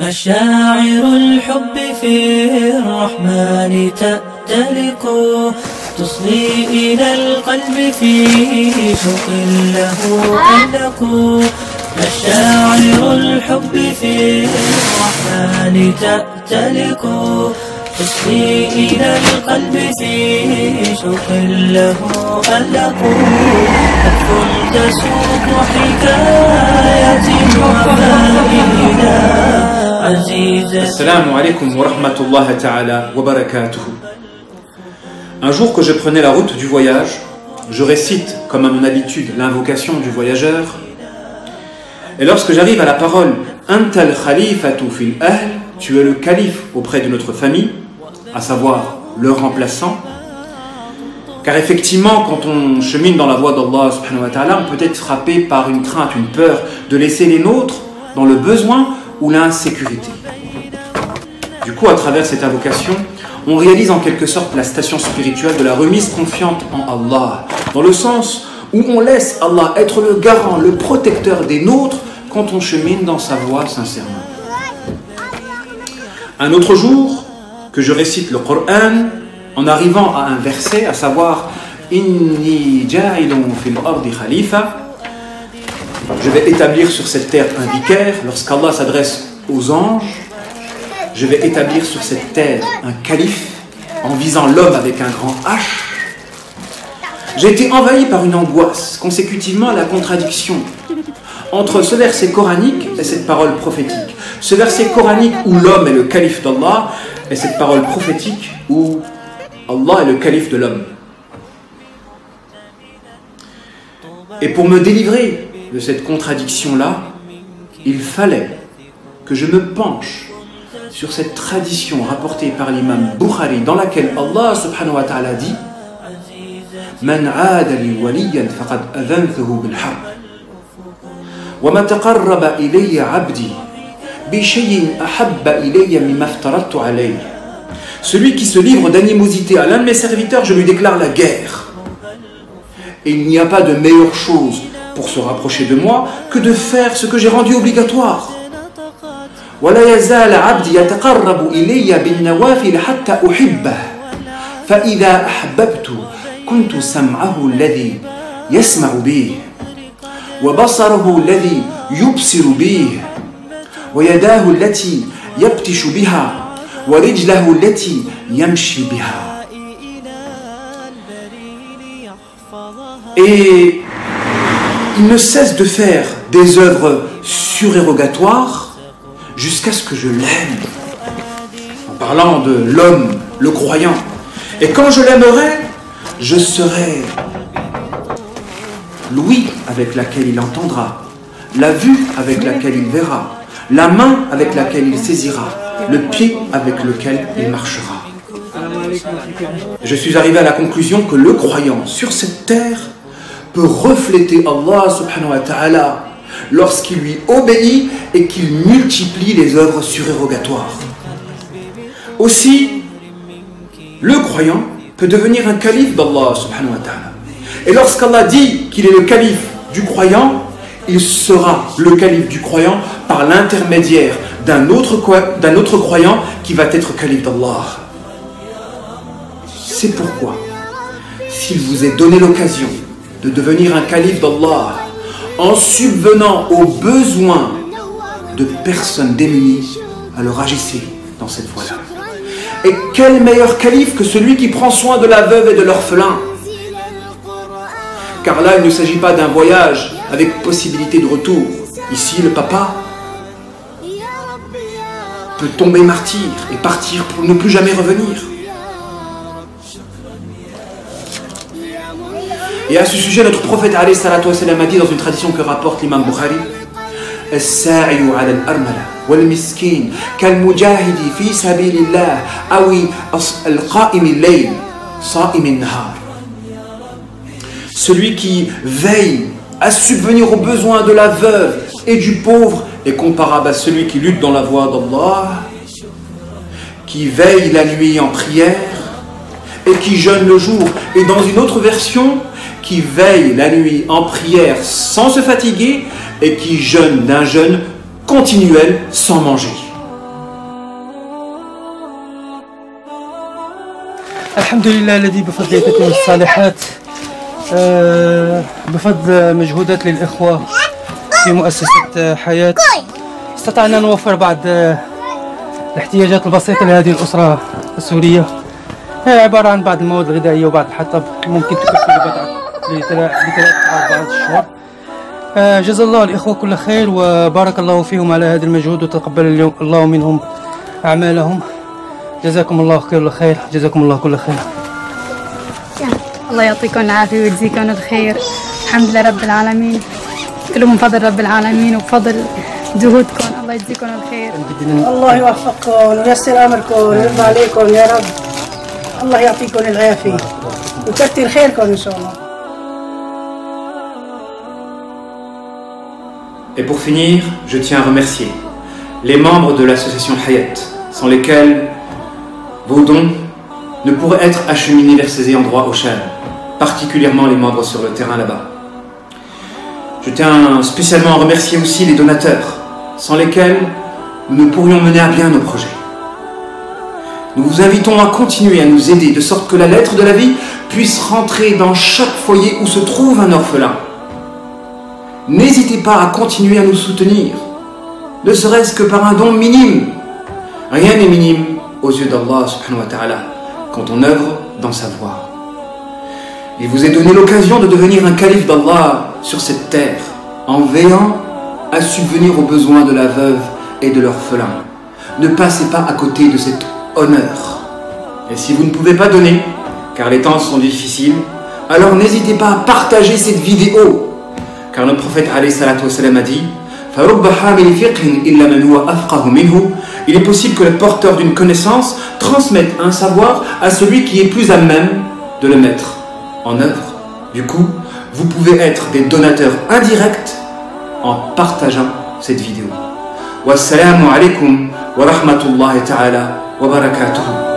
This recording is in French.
مشاعر الحب في الرحمن تأتلق تصغي إلى القلب في شوق له ألق مشاعر الحب في الرحمن تأتلق تصغي إلى القلب في شوق له ألق كف تسوق حكاية وفائنا Assalamu alaikum wa rahmatullahi ta'ala wa barakatuhu. Un jour que je prenais la route du voyage, je récite, comme à mon habitude, l'invocation du voyageur. Et lorsque j'arrive à la parole « Antal khalifatu fil ahl » tu es le calife auprès de notre famille, à savoir le remplaçant. Car effectivement, quand on chemine dans la voie d'Allah subhanahu wa ta'ala, on peut être frappé par une crainte, une peur de laisser les nôtres dans le besoin ou l'insécurité. Du coup, à travers cette invocation, on réalise en quelque sorte la station spirituelle de la remise confiante en Allah, dans le sens où on laisse Allah être le garant, le protecteur des nôtres quand on chemine dans sa voie sincèrement. Un autre jour, que je récite le Coran, en arrivant à un verset, à savoir « Inni ja'ilun fil ardi khalifa » je vais établir sur cette terre un vicaire. Lorsqu'Allah s'adresse aux anges, je vais établir sur cette terre un calife en visant l'homme avec un grand H. J'ai été envahi par une angoisse, consécutivement à la contradiction entre ce verset coranique et cette parole prophétique. Ce verset coranique où l'homme est le calife d'Allah et cette parole prophétique où Allah est le calife de l'homme. Et pour me délivrer de cette contradiction-là, il fallait que je me penche sur cette tradition rapportée par l'imam Bukhari dans laquelle Allah subhanahu wa ta'ala dit Man aada li waliyan faqad adhantuhu bil harb wa ma taqarraba ilayya 'abdi bi shay'in ahabba ilayya mimma aftaradtu alayhi. Celui qui se livre d'animosité à l'un de mes serviteurs, je lui déclare la guerre. Et il n'y a pas de meilleure chose pour se rapprocher de moi que de faire ce que j'ai rendu obligatoire. ولا يزال عبدي يتقرب إلي بالنوافل حتى أحبه فإذا أحببت كنت سمعه الذي يسمع به وبصره الذي يبصر به ويداه التي يبطش بها ورجله التي يمشي بها. Et il ne cesse de faire des œuvres surérogatoires jusqu'à ce que je l'aime. En parlant de l'homme, le croyant. Et quand je l'aimerai, je serai l'ouïe avec laquelle il entendra, la vue avec laquelle il verra, la main avec laquelle il saisira, le pied avec lequel il marchera. Je suis arrivé à la conclusion que le croyant sur cette terre peut refléter Allah subhanahu wa ta'ala lorsqu'il lui obéit et qu'il multiplie les œuvres surérogatoires. Aussi, le croyant peut devenir un calife d'Allah subhanahu wa ta'ala. Et lorsqu'Allah dit qu'il est le calife du croyant, il sera le calife du croyant par l'intermédiaire d'un autre croyant qui va être calife d'Allah. C'est pourquoi, s'il vous est donné l'occasion de devenir un calife d'Allah en subvenant aux besoins de personnes démunies, alors agissez dans cette voie-là. Et quel meilleur calife que celui qui prend soin de la veuve et de l'orphelin? Car là, il ne s'agit pas d'un voyage avec possibilité de retour. Ici, le papa peut tomber martyr et partir pour ne plus jamais revenir. Et à ce sujet, notre prophète alayhi salatu wa salam a dit dans une tradition que rapporte l'imam Bukhari الساعي على الأرملة والمسكين كالمجاهد في سبيل الله أو القائم الليل صائم النهار. Celui qui veille à subvenir aux besoins de la veuve et du pauvre est comparable à celui qui lutte dans la voie d'Allah, qui veille la nuit en prière et qui jeûne le jour. Et dans une autre version, qui veille la nuit en prière sans se fatiguer et qui jeûne d'un jeûne continuel sans manger. الحمد لله الذي بفضله تتم الصالحات. بفضل مجهودات للإخوة في مؤسسة حياة استطعنا أن نوفر بعض الاحتياجات البسيطة لهذه الأسرة السورية. هي عبارة عن بعض المواد الغذائية وبعض الحطب ممكن تكفي لثلاث أو 4 شهور. جزا الله الإخوة كل خير وبارك الله فيهم على هذا المجهود وتقبل الله منهم أعمالهم. جزاكم الله كل خير. جزاكم الله كل خير. الله يعطيكم العافية ويجزيكم الخير. الحمد لله رب العالمين، كله من فضل رب العالمين وبفضل جهودكم. الله يجزيكم الخير. الله يوفقكم وييسر أمركم ويرضى عليكم يا رب. الله يعطيكم العافية ويكثر خيركم إن شاء الله. Et pour finir, je tiens à remercier les membres de l'association Hayat, sans lesquels vos dons ne pourraient être acheminés vers ces endroits au Chad, particulièrement les membres sur le terrain là-bas. Je tiens spécialement à remercier aussi les donateurs, sans lesquels nous ne pourrions mener à bien nos projets. Nous vous invitons à continuer à nous aider, de sorte que la lettre de la vie puisse rentrer dans chaque foyer où se trouve un orphelin. N'hésitez pas à continuer à nous soutenir, ne serait-ce que par un don minime. Rien n'est minime aux yeux d'Allah subhanahu wa ta'ala quand on œuvre dans sa voie. Il vous est donné l'occasion de devenir un calife d'Allah sur cette terre, en veillant à subvenir aux besoins de la veuve et de l'orphelin. Ne passez pas à côté de cet honneur. Et si vous ne pouvez pas donner, car les temps sont difficiles, alors n'hésitez pas à partager cette vidéo. Car notre prophète alayhi salatu wassalam a dit il est possible que le porteur d'une connaissance transmette un savoir à celui qui est plus à même de le mettre en œuvre. Du coup, vous pouvez être des donateurs indirects en partageant cette vidéo. Wassalamu alaikum wa rahmatullahi ta'ala wa barakatuhu.